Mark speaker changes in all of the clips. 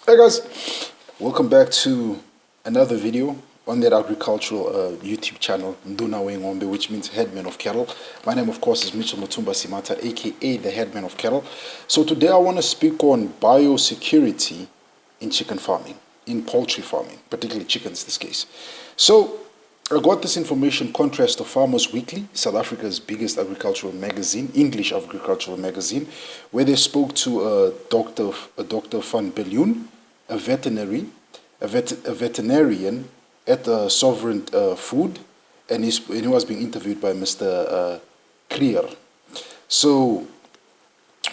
Speaker 1: Hey guys, welcome back to another video on that agricultural YouTube channel, Nduna Ngombe, which means headman of cattle. My name, of course, is Mitchell Mutumba Simata, aka the headman of cattle. So today I want to speak on biosecurity in chicken farming, in poultry farming, particularly chickens in this case. So I got this information contrast to Farmers Weekly, South Africa's biggest agricultural magazine, English agricultural magazine, where they spoke to Dr. Van Biljoen, a veterinarian at Sovereign Food, and he was being interviewed by Mr. Creer. So,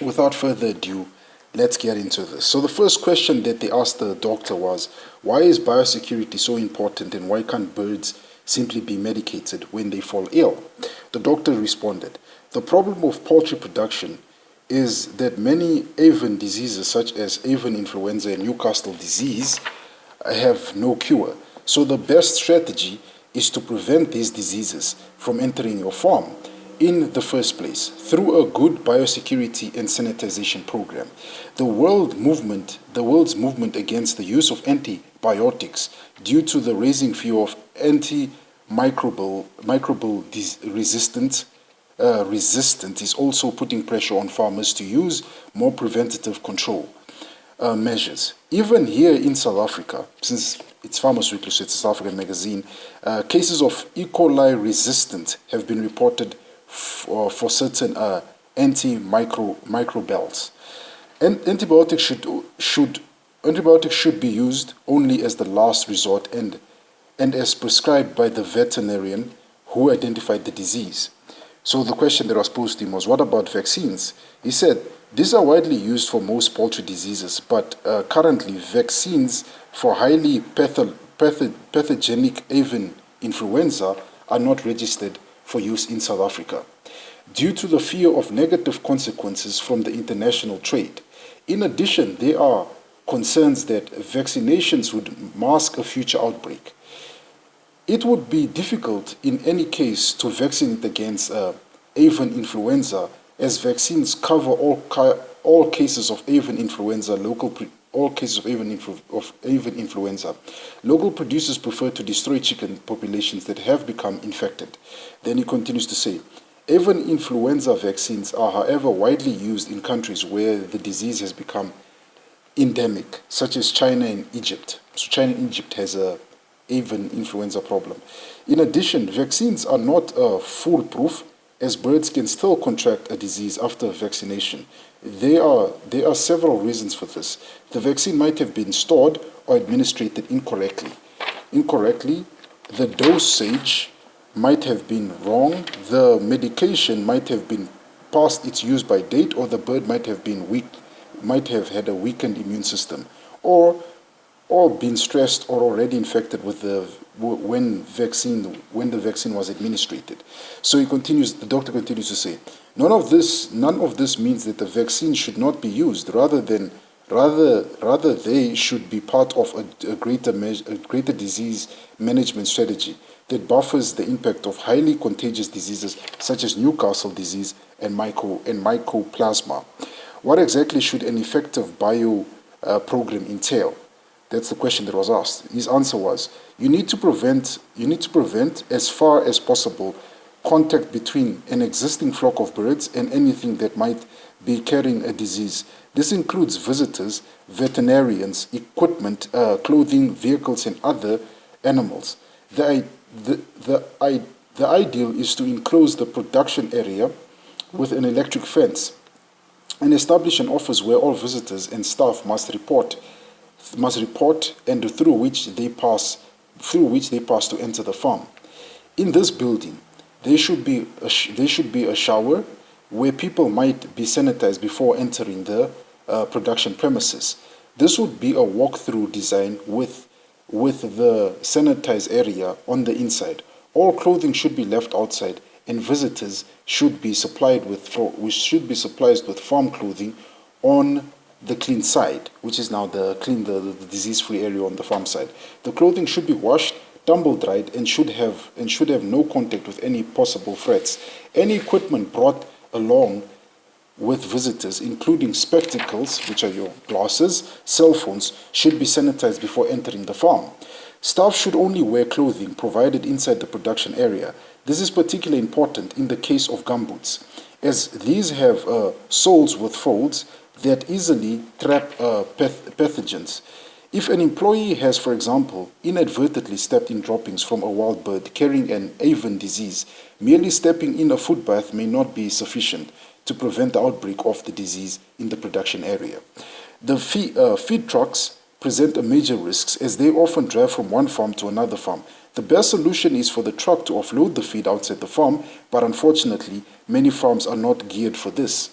Speaker 1: without further ado, let's get into this. So the first question that they asked the doctor was, why is biosecurity so important and why can't birds simply be medicated when they fall ill? The doctor responded, the problem of poultry production is that many avian diseases such as avian influenza and Newcastle disease have no cure. So the best strategy is to prevent these diseases from entering your farm in the first place through a good biosecurity and sanitization program. The world's movement against the use of antibiotics due to the rising fear of antimicrobial resistant is also putting pressure on farmers to use more preventative control measures. Even here in South Africa, since it's Farmers Weekly, so it's a South African magazine, cases of E. coli resistant have been reported for certain antimicrobials. And antibiotics should be used only as the last resort and as prescribed by the veterinarian who identified the disease. So the question that was posed to him was, what about vaccines? He said, these are widely used for most poultry diseases, but currently vaccines for highly pathogenic avian influenza are not registered for use in South Africa due to the fear of negative consequences from the international trade. In addition, there are concerns that vaccinations would mask a future outbreak. It would be difficult in any case to vaccinate against avian influenza, as vaccines cover all cases of avian influenza. Local producers prefer to destroy chicken populations that have become infected. Then he continues to say, avian influenza vaccines are, however, widely used in countries where the disease has become endemic, such as China and Egypt. So China and Egypt has a avian influenza problem. In addition, vaccines are not foolproof, as birds can still contract a disease after vaccination. There are several reasons for this. The vaccine might have been stored or administered incorrectly. The dosage might have been wrong, the medication might have been past its use by date, or the bird might have had a weakened immune system, or been stressed or already infected with when the vaccine was administered. So the doctor continues to say, none of this means that the vaccine should not be used. Rather they should be part of a greater disease management strategy that buffers the impact of highly contagious diseases such as Newcastle disease and mycoplasma. What exactly should an effective bio program entail? That's the question that was asked. His answer was, you need to prevent as far as possible contact between an existing flock of birds and anything that might be carrying a disease. This includes visitors, veterinarians, equipment, clothing, vehicles, and other animals. The ideal is to enclose the production area with an electric fence and establish an office where all visitors and staff must report and through which they pass to enter the farm. In this building, there should be a shower where people might be sanitized before entering the production premises. This would be a walk-through design with the sanitized area on the inside. All clothing should be left outside, and visitors should be supplied with farm clothing on the clean side, which is now the disease-free area on the farm side. The clothing should be washed, tumble dried, and should have no contact with any possible threats. Any equipment brought along with visitors, including spectacles, which are your glasses, cell phones, should be sanitized before entering the farm. Staff should only wear clothing provided inside the production area. This is particularly important in the case of gumboots, as these have soles with folds that easily trap pathogens. If an employee has, for example, inadvertently stepped in droppings from a wild bird carrying an avian disease, merely stepping in a foot bath may not be sufficient to prevent the outbreak of the disease in the production area. The feed trucks present a major risks as they often drive from one farm to another farm. The best solution is for the truck to offload the feed outside the farm, but unfortunately, many farms are not geared for this.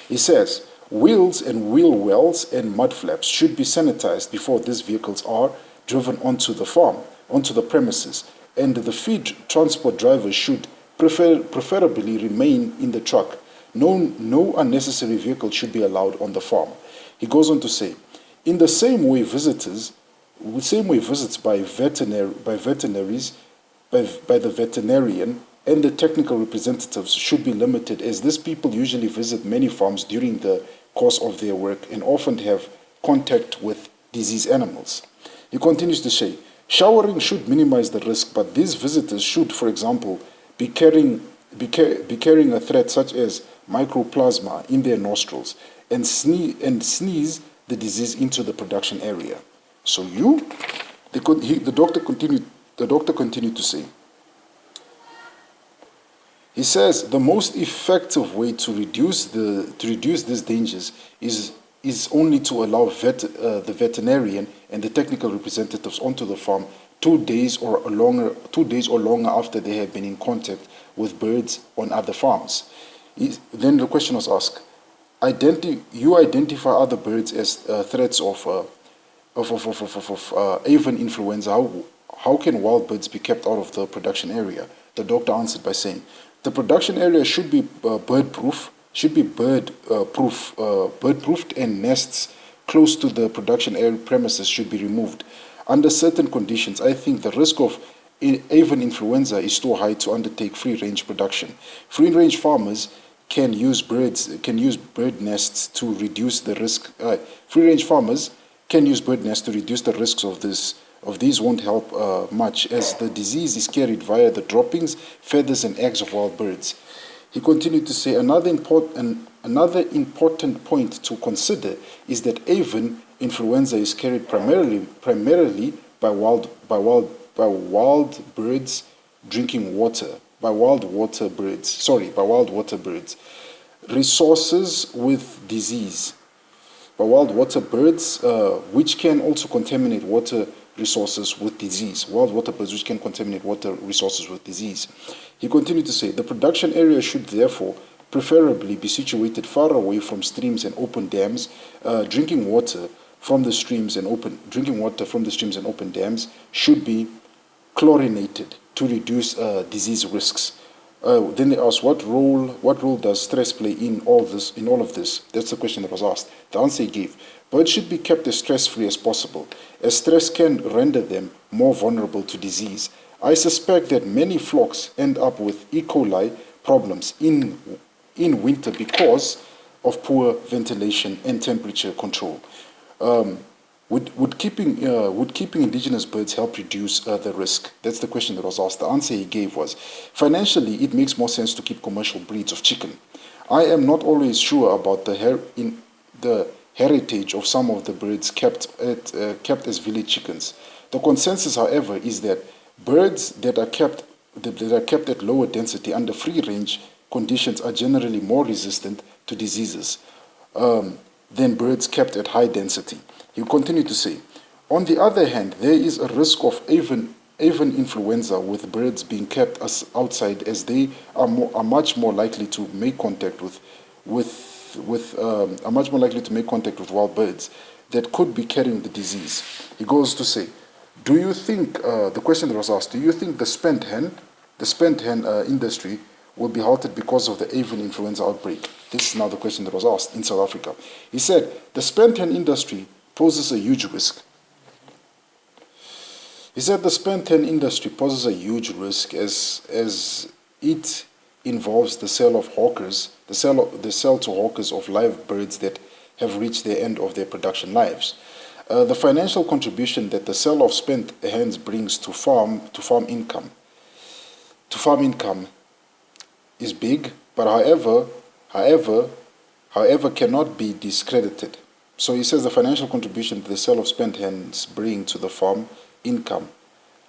Speaker 1: He says, wheels and wheel wells and mud flaps should be sanitized before these vehicles are driven onto the farm, onto the premises, and the feed transport drivers should preferably remain in the truck. No unnecessary vehicle should be allowed on the farm. He goes on to say, in the same way visits by the veterinarian and the technical representatives should be limited, as these people usually visit many farms during the course of their work and often have contact with diseased animals. He continues to say, showering should minimize the risk, but these visitors should, for example, be carrying a threat such as mycoplasma in their nostrils and sneeze the disease into the production area. So the doctor continued to say, he says the most effective way to reduce these dangers is only to allow the veterinarian and the technical representatives onto the farm 2 days or longer after they have been in contact with birds on other farms. Then the question was asked, you identify other birds as threats of avian influenza. How can wild birds be kept out of the production area? The doctor answered by saying, the production area should be bird-proof, bird-proofed, and nests close to the production area premises should be removed. Under certain conditions, I think the risk of avian influenza is too high to undertake free-range production. Free-range farmers can use bird nests to reduce the risk. Free-range farmers can use bird nests to reduce the risks of this. These won't help much, as the disease is carried via the droppings, feathers, and eggs of wild birds. He continued to say, another important point to consider is that avian influenza is carried primarily by wild birds drinking water. By wild water birds. Resources with disease. By wild water birds, which can also contaminate water resources with disease. Wild water birds which can contaminate water resources with disease. He continued to say, the production area should therefore preferably be situated far away from streams and open dams. Drinking water from the streams and open dams should be chlorinated to reduce disease risks. Then they asked, what role does stress play in all of this? That's the question that was asked. The answer he gave, birds should be kept as stress-free as possible, as stress can render them more vulnerable to disease. I suspect that many flocks end up with E. coli problems in winter because of poor ventilation and temperature control. Would keeping indigenous birds help reduce the risk? That's the question that was asked. The answer he gave was, financially, it makes more sense to keep commercial breeds of chicken. I am not always sure about the heritage of some of the birds kept as village chickens. The consensus, however, is that birds that are kept at lower density under free-range conditions are generally more resistant to diseases than birds kept at high density. He continued to say, on the other hand, there is a risk of avian influenza with birds being kept outside, as they are much more likely to make contact with wild birds that could be carrying the disease. He goes to say, do you think, the question that was asked, do you think the spent hen industry will be halted because of the avian influenza outbreak? This is now the question that was asked in South Africa. He said, the spent hen industry poses a huge risk. He said the spent hen industry poses a huge risk as it involves the sale to hawkers of live birds that have reached the end of their production lives. The financial contribution that the sale of spent hens brings to farm income is big, but however cannot be discredited. So he says the financial contribution that the sale of spent hens bring to the farm income,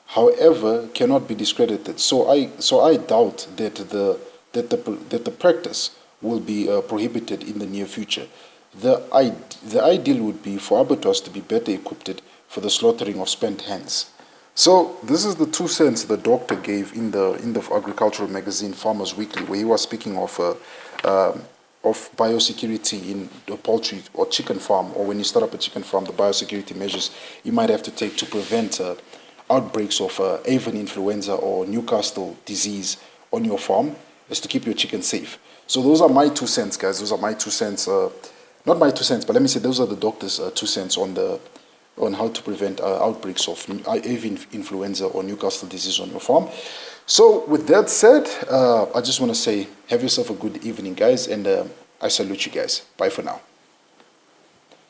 Speaker 1: however, cannot be discredited. So I doubt that the practice will be prohibited in the near future. The ideal would be for abattoirs to be better equipped for the slaughtering of spent hens. So this is the 2 cents the doctor gave in the agricultural magazine Farmers Weekly, where he was speaking of biosecurity in a poultry or chicken farm, or when you start up a chicken farm, the biosecurity measures you might have to take to prevent outbreaks of avian influenza or Newcastle disease on your farm is to keep your chicken safe. So those are my 2 cents, guys. Those are my 2 cents. Not my 2 cents, but let me say those are the doctor's 2 cents on how to prevent outbreaks of avian influenza or Newcastle disease on your farm. So with that said, I just want to say have yourself a good evening, guys, and I salute you guys. Bye for now.